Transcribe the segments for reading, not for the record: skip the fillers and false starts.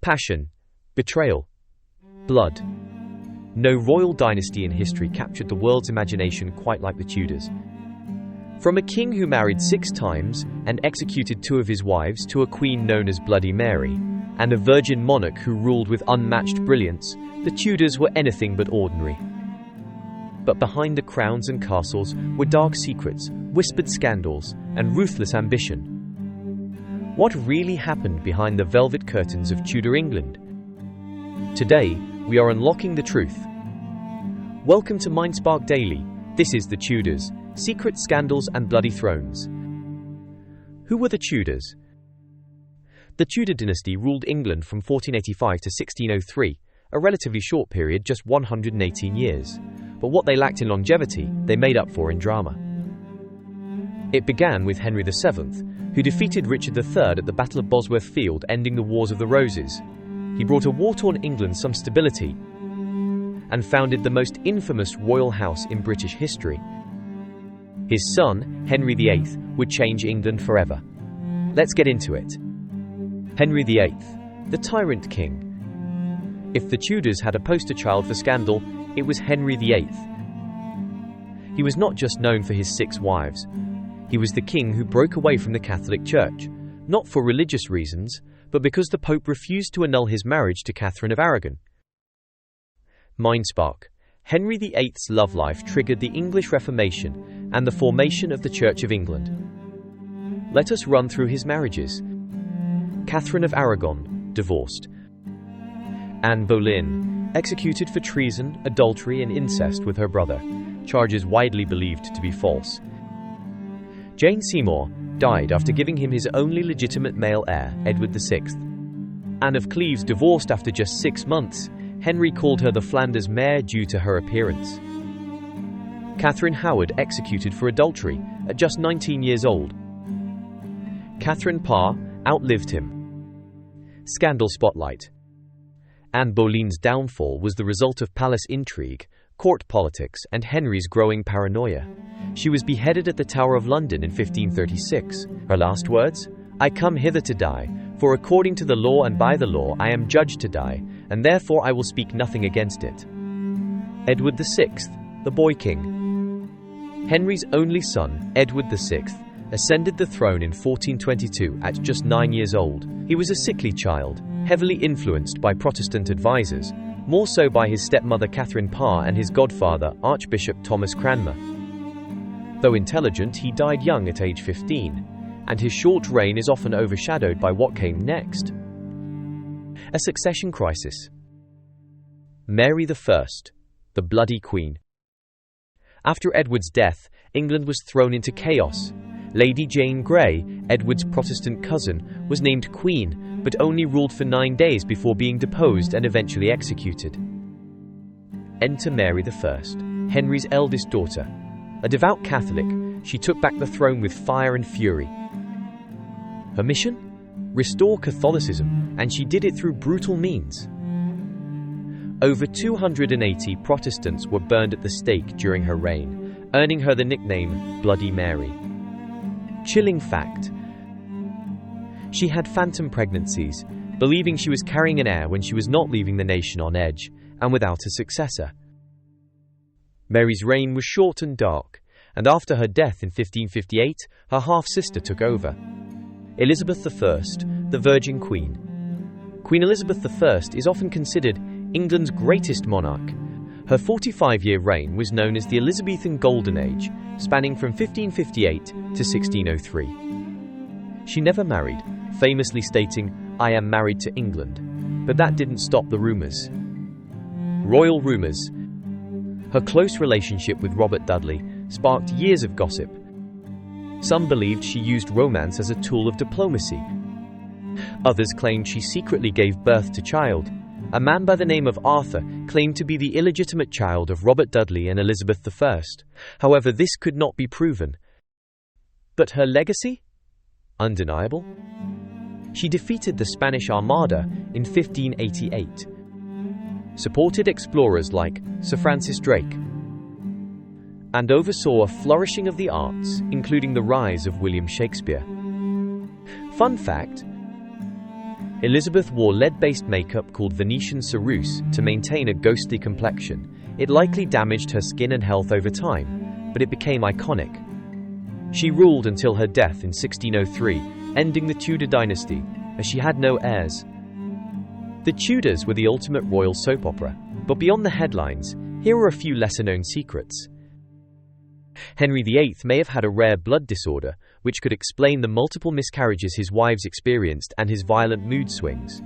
passion, betrayal, blood. No royal dynasty in history captured the world's imagination quite like the Tudors. From a king who married 6 times and executed 2 of his wives to a queen known as Bloody Mary, and a virgin monarch who ruled with unmatched brilliance, the Tudors were anything but ordinary. But behind the crowns and castles were dark secrets, whispered scandals, and ruthless ambition. What really happened behind the velvet curtains of Tudor England? Today, we are unlocking the truth. Welcome to MindSpark Daily. This is the Tudors, secrets, scandals, and bloody thrones. Who were the Tudors? The Tudor dynasty ruled England from 1485 to 1603, a relatively short period, just 118 years. But what they lacked in longevity, they made up for in drama. It began with Henry VII, who defeated Richard III at the Battle of Bosworth Field, ending the Wars of the Roses. He brought a war-torn England some stability and founded the most infamous royal house in British history. His son, Henry VIII, would change England forever. Let's get into it. Henry VIII, the tyrant king. If the Tudors had a poster child for scandal, it was Henry VIII. He was not just known for his 6 wives. He was the king who broke away from the Catholic Church, not for religious reasons, but because the Pope refused to annul his marriage to Catherine of Aragon. MindSpark. Henry VIII's love life triggered the English Reformation and the formation of the Church of England. Let us run through his marriages. Catherine of Aragon, divorced. Anne Boleyn, executed for treason, adultery, and incest with her brother, charges widely believed to be false. Jane Seymour died after giving him his only legitimate male heir, Edward VI. Anne of Cleves divorced after just 6 months. Henry called her the Flanders mare due to her appearance. Catherine Howard executed for adultery at just 19 years old. Catherine Parr outlived him. Scandal spotlight. Anne Boleyn's downfall was the result of palace intrigue, court politics, and Henry's growing paranoia. She was beheaded at the Tower of London in 1536. Her last words? "I come hither to die, for according to the law and by the law I am judged to die, and therefore I will speak nothing against it." Edward VI, the boy king. Henry's only son, Edward VI, ascended the throne in 1422 at just 9 years old. He was a sickly child, heavily influenced by Protestant advisors, more so by his stepmother Catherine Parr and his godfather, Archbishop Thomas Cranmer. Though intelligent, he died young at age 15, and his short reign is often overshadowed by what came next. A succession crisis. Mary I, the Bloody Queen. After Edward's death, England was thrown into chaos. Lady Jane Grey, Edward's Protestant cousin, was named Queen, but only ruled for 9 days before being deposed and eventually executed. Enter Mary I, Henry's eldest daughter. A devout Catholic, she took back the throne with fire and fury. Her mission? Restore Catholicism, and she did it through brutal means. Over 280 Protestants were burned at the stake during her reign, earning her the nickname Bloody Mary. Chilling fact. She had phantom pregnancies, believing she was carrying an heir when she was not, leaving the nation on edge and without a successor. Mary's reign was short and dark, and after her death in 1558, her half-sister took over. Elizabeth I, the Virgin Queen. Queen Elizabeth I is often considered England's greatest monarch. Her 45-year reign was known as the Elizabethan Golden Age, spanning from 1558 to 1603. She never married, famously stating, "I am married to England," but that didn't stop the rumors. Royal rumors. Her close relationship with Robert Dudley sparked years of gossip. Some believed she used romance as a tool of diplomacy. Others claimed she secretly gave birth to child. A man by the name of Arthur claimed to be the illegitimate child of Robert Dudley and Elizabeth I. However, this could not be proven. But her legacy? Undeniable. She defeated the Spanish Armada in 1588, supported explorers like Sir Francis Drake, and oversaw a flourishing of the arts, including the rise of William Shakespeare. Fun fact: Elizabeth wore lead-based makeup called Venetian cerusse to maintain a ghostly complexion. It likely damaged her skin and health over time, but it became iconic. She ruled until her death in 1603, ending the Tudor dynasty, as she had no heirs. The Tudors were the ultimate royal soap opera, but beyond the headlines, here are a few lesser-known secrets. Henry VIII may have had a rare blood disorder, which could explain the multiple miscarriages his wives experienced and his violent mood swings.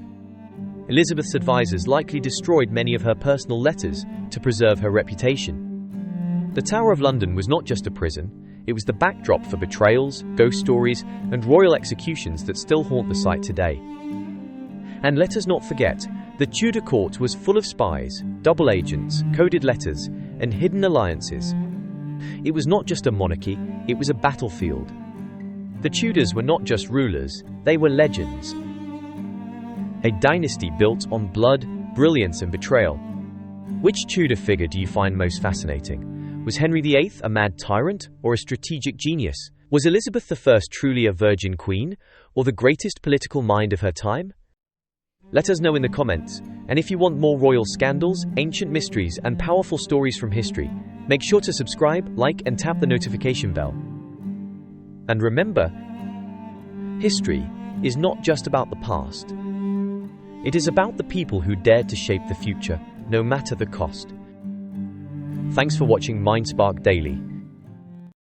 Elizabeth's advisors likely destroyed many of her personal letters to preserve her reputation. The Tower of London was not just a prison, it was the backdrop for betrayals, ghost stories, and royal executions that still haunt the site today. And let us not forget, the Tudor court was full of spies, double agents, coded letters, and hidden alliances. It was not just a monarchy, it was a battlefield. The Tudors were not just rulers, they were legends. A dynasty built on blood, brilliance, and betrayal. Which Tudor figure do you find most fascinating? Was Henry VIII a mad tyrant or a strategic genius? Was Elizabeth I truly a virgin queen, or the greatest political mind of her time? Let us know in the comments, and if you want more royal scandals, ancient mysteries, and powerful stories from history, make sure to subscribe, like, and tap the notification bell. And remember, history is not just about the past. It is about the people who dared to shape the future, no matter the cost. Thanks for watching MindSpark Daily.